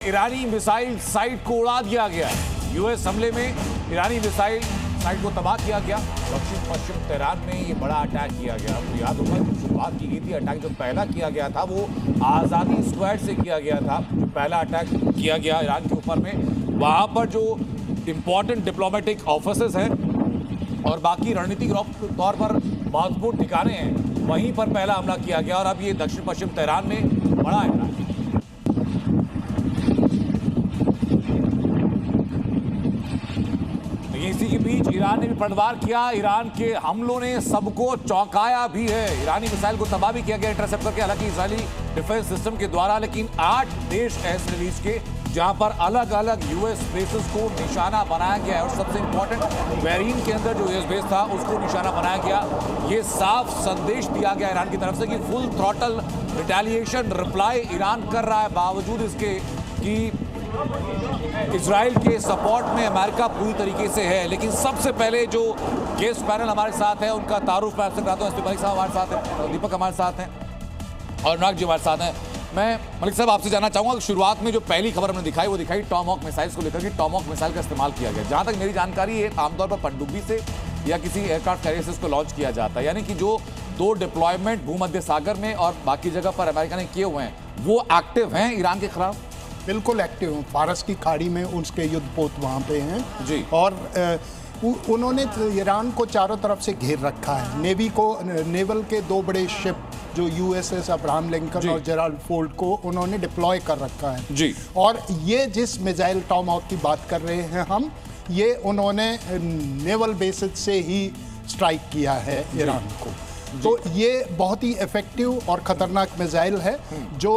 ईरानी missile site को उड़ा दिया गया है। यूएस हमले में ईरानी मिसाइल साइट को तबाह किया गया। दक्षिण पश्चिम तेहरान में ये बड़ा अटैक किया गया। आपको याद होगा कि शुरुआत की गई थी, अटैक जो पहला किया गया था वो आज़ादी स्क्वाड से किया गया था। जो पहला अटैक किया गया ईरान के ऊपर में, वहाँ पर जो इम्पोर्टेंट डिप्लोमेटिक ऑफिसेस हैं और बाकी रणनीतिक तौर पर महत्वपूर्ण ठिकाने हैं, वहीं पर पहला हमला किया गया। और अब ये दक्षिण पश्चिम तेहरान में बड़ा अटैक। इसी के बीच ईरान ने भी पलटवार किया। ईरान के हमलों ने सबको चौंकाया भी है। ईरानी मिसाइल को तबाह भी किया गया इंटरसेप्ट करके, हालांकि इजरायली डिफेंस सिस्टम के द्वारा। लेकिन 8 देश ऐसे रिलीज के जहां पर अलग अलग यूएस बेसेस को निशाना बनाया गया है। और सबसे इंपॉर्टेंट, बैरीन के अंदर जो यूएस बेस था उसको निशाना बनाया गया। ये साफ संदेश दिया गया ईरान की तरफ से कि full throttle retaliation reply Iran कर रहा है, बावजूद इसके कि इजराइल के सपोर्ट में अमेरिका पूरी तरीके से है। लेकिन सबसे पहले जो गेस्ट पैनल हमारे साथ है उनका तारुफ मैं आपसे कराता हूँ। एसपी मलिक साहब हमारे साथ हैं, दीपक हमारे साथ हैं और अनुराग जी हमारे साथ हैं। मैं मलिक साहब आपसे जानना चाहूँगा कि शुरुआत में जो पहली खबर हमने दिखाई वो दिखाई टॉमहॉक मिसाइल्स को लेकर कि टॉमहॉक मिसाइल का इस्तेमाल किया गया। जहाँ तक मेरी जानकारी है, आमतौर पर पनडुब्बी से या किसी एयरक्राफ्ट कैरियर से इसको लॉन्च किया जाता है, यानी कि जो 2 डिप्लॉयमेंट भूमध्य सागर में और बाकी जगह पर अमेरिका ने किए हुए हैं वो एक्टिव हैं ईरान के खिलाफ। बिल्कुल एक्टिव हूँ। फारस की खाड़ी में उसके युद्धपोत वहाँ पे हैं जी। और उन्होंने ईरान को चारों तरफ से घेर रखा है। नेवल के 2 बड़े शिप जो यूएसएस अब्राहम लिंकन और जेराल्ड फोर्ड को उन्होंने डिप्लॉय कर रखा है जी। और ये जिस मिसाइल टॉमहॉक की बात कर रहे हैं हम, ये उन्होंने नेवल बेसिस से ही स्ट्राइक किया है ईरान को। तो ये बहुत ही इफेक्टिव और खतरनाक मिसाइल है जो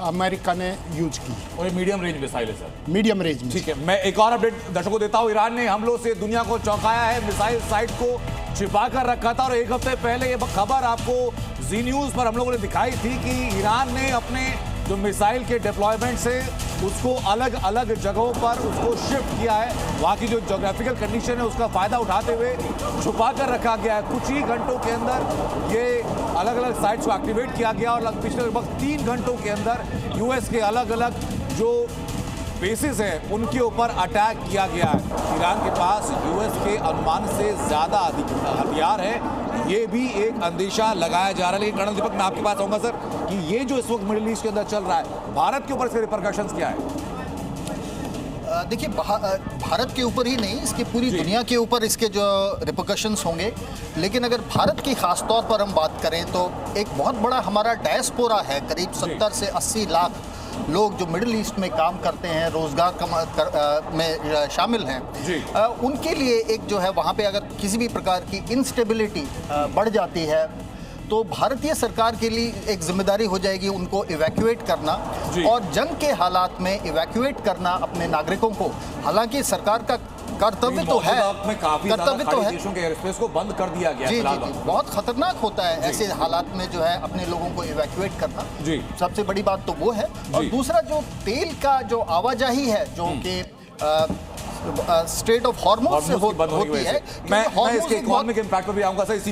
अमेरिका ने यूज की। और ये मीडियम रेंज मिसाइल है सर। मीडियम रेंज में। ठीक है, मैं एक और अपडेट दर्शकों को देता हूं। ईरान ने हमलों से दुनिया को चौंकाया है। मिसाइल साइट को छिपा कर रखा था और एक हफ्ते पहले ये खबर आपको जी न्यूज पर हम लोगों ने दिखाई थी कि ईरान ने अपने जो मिसाइल के डिप्लॉयमेंट से उसको अलग अलग जगहों पर उसको शिफ्ट किया है। वहाँ की जो ज्योग्राफिकल कंडीशन है उसका फायदा उठाते हुए छुपा कर रखा गया है। कुछ ही घंटों के अंदर ये अलग अलग साइट्स को एक्टिवेट किया गया और पिछले लगभग 3 घंटों के अंदर यूएस के अलग अलग जो बेसिस हैं उनके ऊपर अटैक किया गया है। ईरान के पास यूएस के अनुमान से ज़्यादा हथियार है, ये भी एक अंदेशा लगाया जा रहा है। लेकिन कर्नल दीपक, मैं आपके पास आऊँगा सर कि ये जो इस वक्त मिडिल ईस्ट के अंदर चल रहा है, भारत के ऊपर इसके रिपरकशंस क्या है? देखिए, भारत के ऊपर ही नहीं, इसकी पूरी दुनिया के ऊपर इसके जो रिपरकशंस होंगे। लेकिन अगर भारत की खास तौर पर हम बात करें तो एक बहुत बड़ा हमारा डायस्पोरा है, करीब 70 से 80 लाख लोग जो मिडिल ईस्ट में काम करते हैं, रोजगार में शामिल हैं। उनके लिए एक जो है वहाँ पे अगर किसी भी प्रकार की इंस्टेबिलिटी बढ़ जाती है तो भारतीय सरकार के लिए एक जिम्मेदारी हो जाएगी उनको इवैक्यूएट करना और जंग के हालात में इवैक्यूएट करना अपने नागरिकों को। हालांकि सरकार का कर्तव्य तो है, कर्तव्य तो है। देशों के एयरस्पेस को बंद कर दिया गया। जी, बहुत खतरनाक होता है ऐसे हालात में जो है अपने लोगों को इवैक्यूएट करना। सबसे बड़ी बात तो वो है। और दूसरा जो तेल का जो आवाजाही है जो कि स्ट्रेट ऑफ हॉर्मुज़ से होती है, मैं इसके इकोनॉमिक इंपैक्ट पर भी आऊंगा सर। इसी